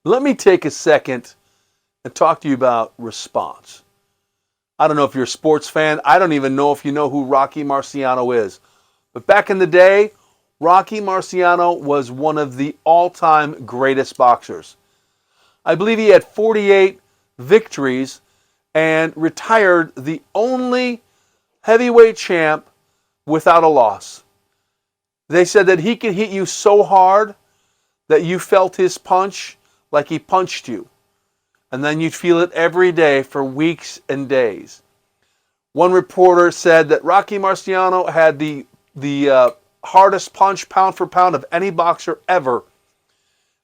Let me take a second and talk to you about response. I don't know if you're a sports fan. I don't even know if you know who Rocky Marciano is. But back in the day, Rocky Marciano was one of the all-time greatest boxers. I believe he had 48 victories and retired the only heavyweight champ without a loss. They said that he could hit you so hard that you felt his punch like he punched you. And then you'd feel it every day for weeks and days. One reporter said that Rocky Marciano had the hardest punch pound for pound of any boxer ever,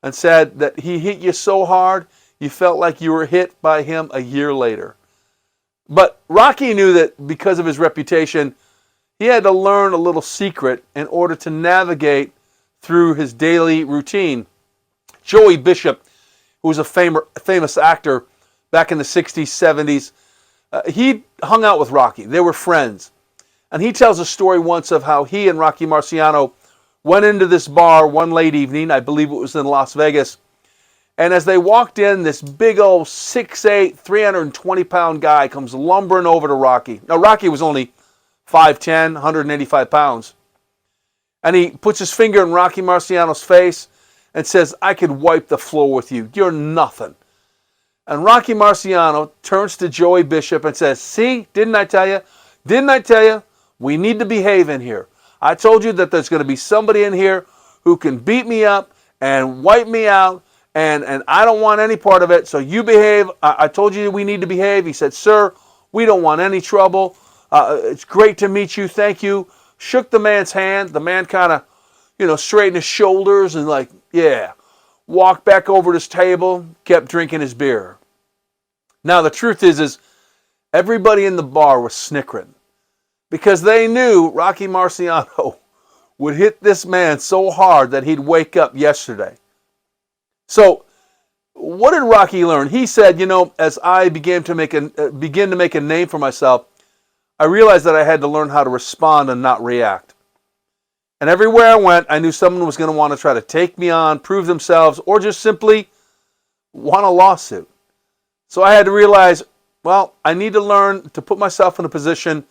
and said that he hit you so hard you felt like you were hit by him a year later. But Rocky knew that because of his reputation, he had to learn a little secret in order to navigate through his daily routine. Joey Bishop, who was a famous actor back in the 60s, 70s, he hung out with Rocky. They were friends. And he tells a story once of how he and Rocky Marciano went into this bar one late evening. I believe it was in Las Vegas. And as they walked in, this big old 6'8", 320-pound guy comes lumbering over to Rocky. Now, Rocky was only 5'10", 185 pounds. And he puts his finger in Rocky Marciano's face and says, "I could wipe the floor with you. You're nothing." And Rocky Marciano turns to Joey Bishop and says, "See, didn't I tell you? Didn't I tell you? We need to behave in here. I told you that there's going to be somebody in here who can beat me up and wipe me out, and I don't want any part of it, so you behave. I told you we need to behave." He said, "Sir, we don't want any trouble. It's great to meet you. Thank you." Shook the man's hand. The man kind of, straightened his shoulders and yeah. Walked back over to his table, kept drinking his beer. Now, the truth is everybody in the bar was snickering because they knew Rocky Marciano would hit this man so hard that he'd wake up yesterday. So, what did Rocky learn? He said, as I begin to make a name for myself, I realized that I had to learn how to respond and not react. And everywhere I went, I knew someone was going to want to try to take me on, prove themselves, or just simply want a lawsuit. So I had to realize, I need to learn to put myself in a position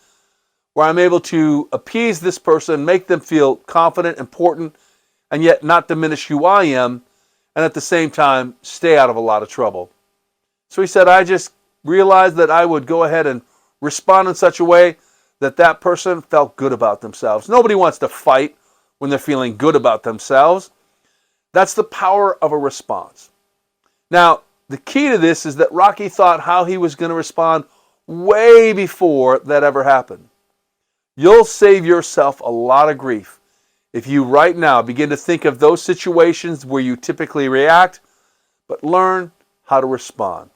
where I'm able to appease this person, make them feel confident, important, and yet not diminish who I am, and at the same time, stay out of a lot of trouble. So he said, I just realized that I would go ahead and respond in such a way that that person felt good about themselves. Nobody wants to fight when they're feeling good about themselves. That's the power of a response. Now, the key to this is that Rocky thought how he was going to respond way before that ever happened. You'll save yourself a lot of grief if you right now begin to think of those situations where you typically react, but learn how to respond.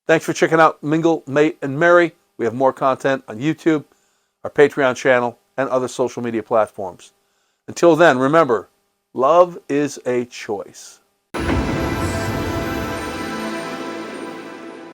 Thanks for checking out Mingle, Mate, and Marry. We have more content on YouTube, our Patreon channel, and other social media platforms. Until then, remember, love is a choice.